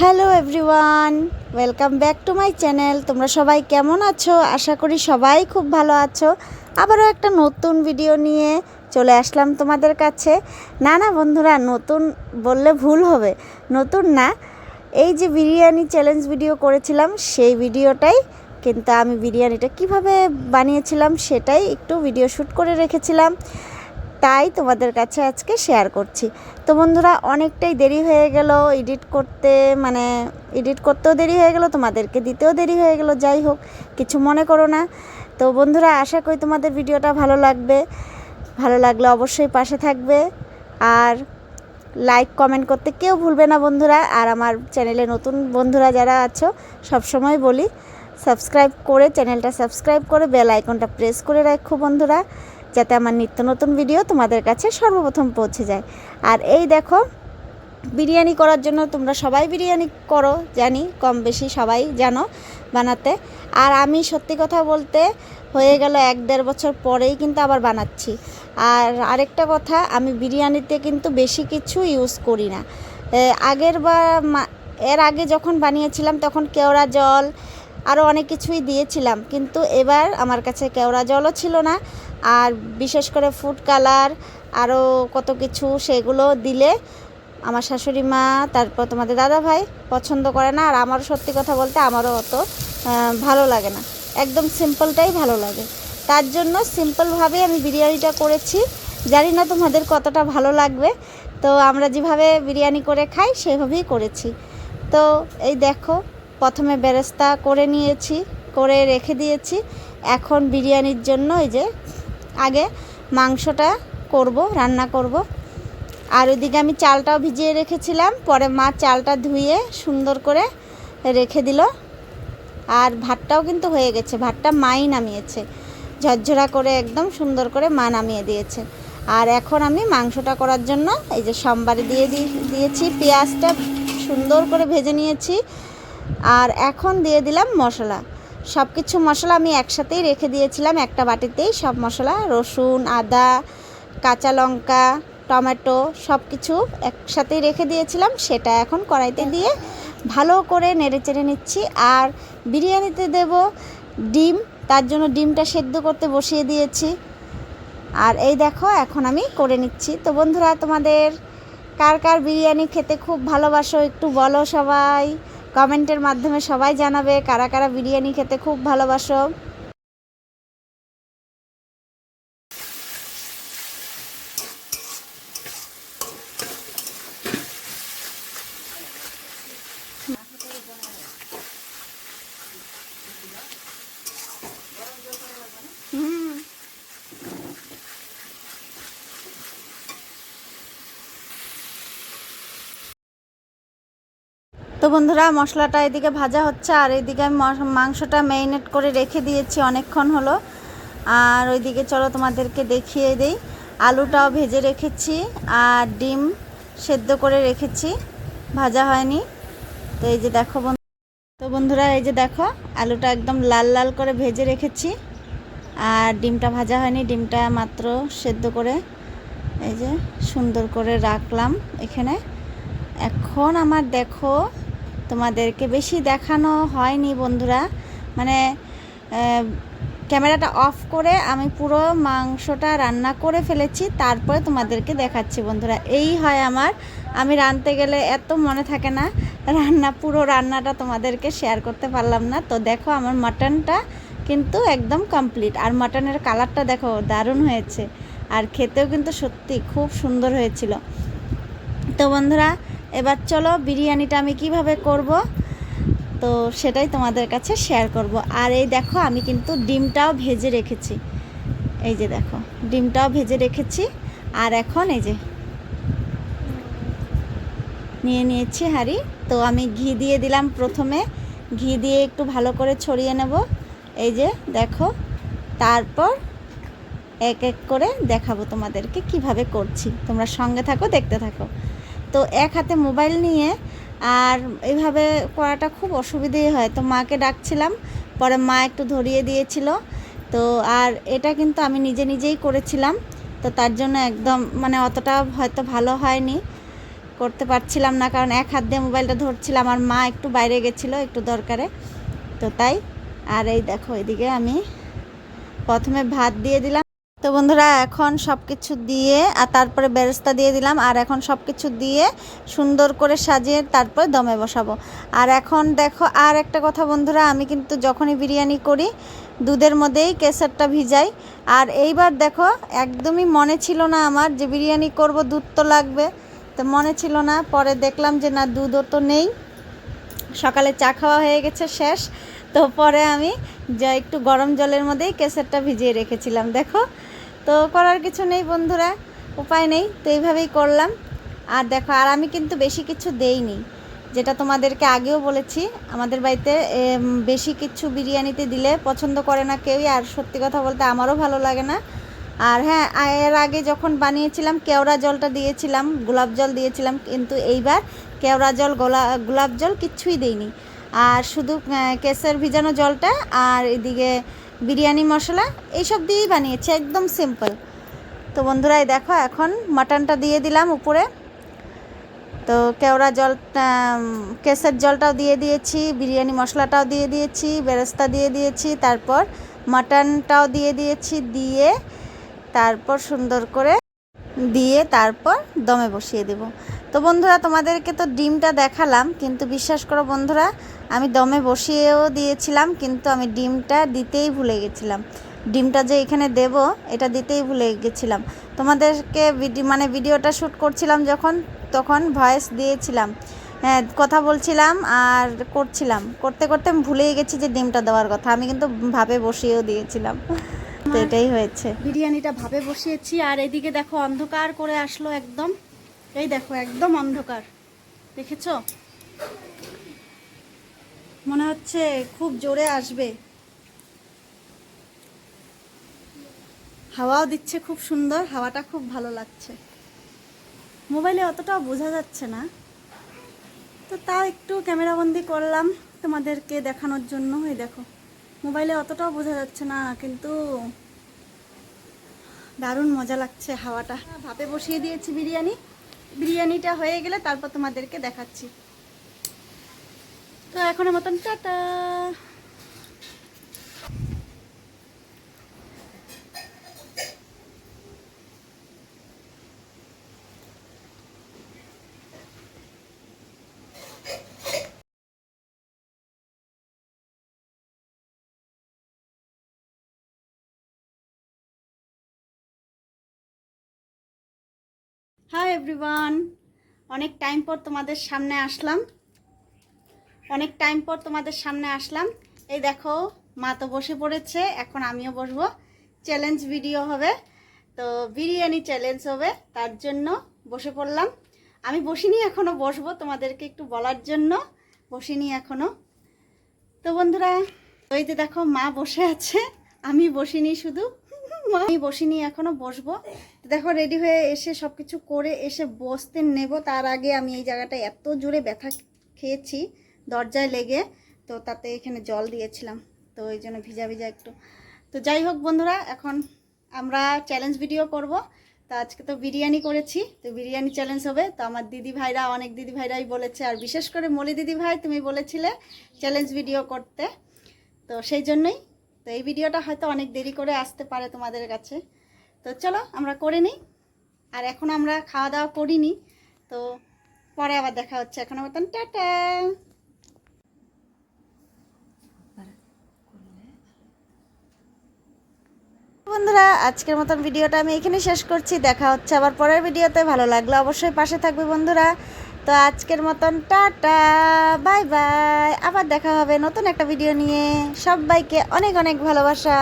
Hello everyone, welcome back to my channel. তোমরা সবাই কেমন আছো? আশা করি সবাই খুব ভালো আছো। আবারও একটা নতুন ভিডিও নিয়ে চলে আসলাম তোমাদের কাছে। না বন্ধুরা, নতুন বললে ভুল হবে, নতুন না, এই যে বিরিয়ানি চ্যালেঞ্জ ভিডিও করেছিলাম সেই ভিডিওটাই, কিন্তু আমি বিরিয়ানিটা কিভাবে বানিয়েছিলাম সেটাই একটু ভিডিও শ্যুট করে রেখেছিলাম, তাই তোমাদের কাছে আজকে শেয়ার করছি। তো বন্ধুরা, অনেকটাই দেরি হয়ে গেল এডিট করতেও দেরি হয়ে গেল, তোমাদেরকে দিতেও দেরি হয়ে গেল। যাই হোক, কিছু মনে করো না। তো বন্ধুরা, আশা করি তোমাদের ভিডিওটা ভালো লাগবে। ভালো লাগলে অবশ্যই পাশে থাকবে, আর লাইক কমেন্ট করতে কেউ ভুলবে না বন্ধুরা। আর আমার চ্যানেলে নতুন বন্ধুরা যারা আছো, সবসময় বলি সাবস্ক্রাইব করে, চ্যানেলটা সাবস্ক্রাইব করে বেল আইকনটা প্রেস করে রাখো বন্ধুরা, যাতে আমার নিত্য নতুন ভিডিও তোমাদের কাছে সর্বপ্রথম পৌঁছে যায়। আর এই দেখো, বিরিয়ানি করার জন্য তোমরা সবাই বিরিয়ানি করো, জানি কম বেশি সবাই জানো বানাতে। আর আমি সত্যি কথা বলতে হয়ে গেল 1-1.5 বছর পরেই কিন্তু আবার বানাচ্ছি। আর আরেকটা কথা, আমি বিরিয়ানিতে কিন্তু বেশি কিছু ইউজ করি না। এর আগে যখন বানিয়েছিলাম তখন কেওড়া জল আরও অনেক কিছুই দিয়েছিলাম, কিন্তু এবার আমার কাছে কেওড়া জলও ছিল না। আর বিশেষ করে ফুড কালার আরও কত কিছু, সেগুলো দিলে আমার শাশুড়ি মা, তারপর তোমাদের দাদা ভাই পছন্দ করে না। আর আমারও সত্যি কথা বলতে আমারও অত ভালো লাগে না, একদম সিম্পলটাই ভালো লাগে। তার জন্য সিম্পলভাবেই আমি বিরিয়ানিটা করেছি। জানি না তোমাদের কতটা ভালো লাগবে, তো আমরা যেভাবে বিরিয়ানি করে খাই সেভাবেই করেছি। তো এই দেখো, প্রথমে বেরেস্তা করে নিয়েছি, করে রেখে দিয়েছি। এখন বিরিয়ানির জন্য এই যে আগে মাংসটা রান্না করব। আর ওইদিকে আমি চালটাও ভিজিয়ে রেখেছিলাম, পরে মা চালটা ধুয়ে সুন্দর করে রেখে দিল। আর ভাতটাও কিন্তু হয়ে গেছে, ভাতটা মাই নামিয়েছে, ঝরঝরা করে একদম সুন্দর করে মা নামিয়ে দিয়েছে। আর এখন আমি মাংসটা করার জন্য এই যে সোমবারে দিয়েছি, পেঁয়াজটা সুন্দর করে ভেজে নিয়েছি। আর এখন দিয়ে দিলাম মশলা, সব কিছু মশলা আমি একসাথেই রেখে দিয়েছিলাম, একটা বাটিতেই সব মশলা, রসুন, আদা, কাঁচা লঙ্কা, টমেটো সব কিছু একসাথেই রেখে দিয়েছিলাম। সেটা এখন কড়াইতে দিয়ে ভালো করে নেড়েচেড়ে নিচ্ছি। আর বিরিয়ানিতে দেব ডিম, তার জন্য ডিমটা সেদ্ধ করতে বসিয়ে দিয়েছি। আর এই দেখো, এখন আমি করে নিচ্ছি। তো বন্ধুরা, তোমাদের কার কার বিরিয়ানি খেতে খুব ভালোবাসো একটু বলো, সবাই কমেন্টের মাধ্যমে সবাই জানাবে কারা কারা বিরিয়ানি খেতে খুব ভালোবাসো। তো বন্ধুরা, মশলাটা এদিকে ভাজা হচ্ছে, আর এইদিকে আমি মাংসটা ম্যারিনেট করে রেখে দিয়েছি অনেকক্ষণ হলো। আর ওইদিকে চলো তোমাদেরকে দেখিয়ে দেই, আলুটাও ভেজে রেখেছি, আর ডিম সেদ্ধ করে রেখেছি, ভাজা হয়নি। তো এই যে দেখো বন্ধুরা, এই যে দেখো, আলুটা একদম লাল লাল করে ভেজে রেখেছি, আর ডিমটা ভাজা হয়নি, ডিমটা মাত্র সেদ্ধ করে এই যে সুন্দর করে রাখলাম এখানে। এখন আমার দেখো, তোমাদেরকে বেশি দেখানো হয়নি বন্ধুরা, মানে ক্যামেরাটা অফ করে আমি পুরো মাংসটা রান্না করে ফেলেছি, তারপরে তোমাদেরকে দেখাচ্ছি বন্ধুরা। এই হয় আমার, আমি রাঁধতে গেলে এত মনে থাকে না, পুরো রান্নাটা তোমাদেরকে শেয়ার করতে পারলাম না। তো দেখো, আমার মাটনটা কিন্তু একদম কমপ্লিট, আর মাটনের কালারটা দেখো দারুণ হয়েছে, আর খেতেও কিন্তু সত্যি খুব সুন্দর হয়েছিল। তো বন্ধুরা, এবার চলো বিরিয়ানিটা আমি কিভাবে করব, তো সেটাই তোমাদের কাছে শেয়ার করব। আর এই দেখো, আমি কিন্তু ডিমটাও ভেজে রেখেছি, এই যে দেখো ডিমটাও ভেজে রেখেছি। আর এখন এই যে নিয়ে নিয়েছি হাঁড়ি, তো আমি ঘি দিয়ে দিলাম, প্রথমে ঘি দিয়ে একটু ভালো করে ছড়িয়ে নেব, এই যে দেখো। তারপর এক এক করে দেখাবো তোমাদেরকে কিভাবে করছি, তোমরা সঙ্গে থাকো, দেখতে থাকো। তো এক হাতে মোবাইল নিয়ে আর এইভাবে করাটা খুব অসুবিধেই হয়, তো মাকে ডাকছিলাম, পরে মা একটু ধরিয়ে দিয়েছিল। তো আর এটা কিন্তু আমি নিজেই করেছিলাম, তো তার জন্য একদম অতটা হয়তো ভালো হয়নি, করতে পারছিলাম না, কারণ এক হাত দিয়ে মোবাইলটা ধরছিলাম, আর মা একটু বাইরে গেছিলো একটু দরকারে, তো তাই। আর এই দেখো এদিকে আমি প্রথমে ভাত দিয়ে দিলাম। তো বন্ধুরা এখন সব কিছু দিয়ে আর তারপরে বেরেস্তা দিয়ে দিলাম, আর এখন সব কিছু দিয়ে সুন্দর করে সাজিয়ে তারপরে দমে বসাবো। আর এখন দেখো আর একটা কথা বন্ধুরা, আমি কিন্তু যখনই বিরিয়ানি করি দুধের মধ্যেই কেশরটা ভিজাই। আর এইবার দেখো একদমই মনে ছিল না আমার যে বিরিয়ানি করব, দুধ তো লাগবে, তো মনে ছিল না। পরে দেখলাম যে না, দুধও তো নেই, সকালে চা খাওয়া হয়ে গেছে শেষ। তো পরে আমি যা একটু গরম জলের মধ্যেই কেশরটা ভিজিয়ে রেখেছিলাম। দেখো, তো করার কিছু নেই বন্ধুরা, উপায় নেই, তো এইভাবেই করলাম। আর দেখো, আর আমি কিন্তু বেশি কিছু দেইনি, যেটা তোমাদেরকে আগেও বলেছি, আমাদের বাড়িতে বেশি কিছু বিরিয়ানিতে দিলে পছন্দ করে না কেউই, আর সত্যি কথা বলতে আমারও ভালো লাগে না। আর হ্যাঁ, এর আগে যখন বানিয়েছিলাম কেওড়া জলটা দিয়েছিলাম, গোলাপ জল দিয়েছিলাম, কিন্তু এইবার কেওড়া জল গোলাপ জল কিচ্ছুই দেইনি, আর শুধু কেশর ভিজানো জলটা আর এদিকে বিরিয়ানি মশলা এইসব দিয়েই বানিয়েছি, একদম সিম্পল। তো বন্ধুরা এই দেখো এখন মাটনটা দিয়ে দিলাম উপরে। তো কেওড়া জলটা, কেশর জলটাও দিয়ে দিয়েছি, বিরিয়ানি মশলাটাও দিয়ে দিয়েছি, বেরেস্তা দিয়ে দিয়েছি, তারপর মাটনটাও দিয়ে দিয়েছি, দিয়ে তারপর সুন্দর করে দিয়ে তারপর দমে বসিয়ে দেব। তো বন্ধুরা তোমাদেরকে তো ডিমটা দেখালাম, কিন্তু বিশ্বাস করো বন্ধুরা, আমি দমে বসিয়েও দিয়েছিলাম, কিন্তু আমি ডিমটা দিতেই ভুলে গেছিলাম। ডিমটা যে এখানে দেব এটা দিতেই ভুলে গেছিলাম। তোমাদেরকে ভিডিওটা শ্যুট করছিলাম যখন, তখন ভয়েস দিয়েছিলাম, হ্যাঁ কথা বলছিলাম আর করছিলাম, করতে করতে আমি ভুলেই গেছি যে ডিমটা দেওয়ার কথা, আমি কিন্তু ভাবে বসিয়েও দিয়েছিলাম। তো এটাই হয়েছে, বিরিয়ানিটা ভাবে বসিয়েছি। আর এদিকে দেখো অন্ধকার করে আসলো একদম, এই দেখো একদম অন্ধকার, দেখেছো? মনে হচ্ছে খুব জোরে আসবে, হাওয়াও দিচ্ছে খুব সুন্দর, হাওয়াটা খুব ভালো লাগছে। মোবাইলে অতটাও বোঝা যাচ্ছে না, তো তাও একটু ক্যামেরাবন্দি করলাম তোমাদেরকে দেখানোর জন্য। এই দেখো মোবাইলে অতটাও বোঝা যাচ্ছে না, কিন্তু দারুণ মজা লাগছে হাওয়াটা। ভাপে বসিয়ে দিয়েছি বিরিয়ানিটা হয়ে গেলে তারপর তোমাদেরকে দেখাচ্ছি। তো এখনের মতন টাটা। হাই এভরিওয়ান, অনেক টাইম পর তোমাদের সামনে আসলাম, এই দেখো মা তো বসে পড়েছে, এখন আমিও বসবো, চ্যালেঞ্জ ভিডিও হবে, তো বিরিয়ানি চ্যালেঞ্জ হবে, তার জন্য বসে পড়লাম। আমি বসিনি এখনও, বসবো, তোমাদেরকে একটু বলার জন্য বসিনি এখনও। তো বন্ধুরা ওই যে দেখো মা বসে আছে, আমি বসিনি, শুধু আমি বসিনি এখনো, বসবো। তো দেখো রেডি হয়ে এসে সব কিছু করে এসে বসতে নেব, তার আগে আমি এই জায়গাটায় এত জোরে ব্যথা খেয়েছি দরজায় লেগে, তো তাতে এখানে জল দিয়েছিলাম, তো ওই জন্য ভিজা ভিজা একটু। তো যাই হোক বন্ধুরা, এখন আমরা চ্যালেঞ্জ ভিডিও করব। তো আজকে তো বিরিয়ানি করেছি, তো বিরিয়ানি চ্যালেঞ্জ হবে। তো আমার দিদি ভাইরা, অনেক দিদি ভাইরাই বলেছে, আর বিশেষ করে মলি দিদি ভাই তুমি বলেছিলে চ্যালেঞ্জ ভিডিও করতে, তো সেই জন্যই। তো এই ভিডিওটা হয়তো অনেক দেরি করে আসতে পারে তোমাদের কাছে, তো চলো আমরা করে নিই। আর এখন আমরা খাওয়া দাওয়া করিনি, তো পরে আবার দেখা হচ্ছে, এখনো মতন টাটা। বন্ধুরা আজকের মতন ভিডিওটা আমি এখানে শেষ করছি, দেখা হচ্ছে আবার পরের ভিডিওতে। ভালো লাগলে অবশ্যই পাশে থাকবে বন্ধুরা। তো আজকের মতন টাটা, বাই বাই, আবার দেখা হবে নতুন একটা ভিডিও নিয়ে। সবাইকে অনেক অনেক ভালোবাসা।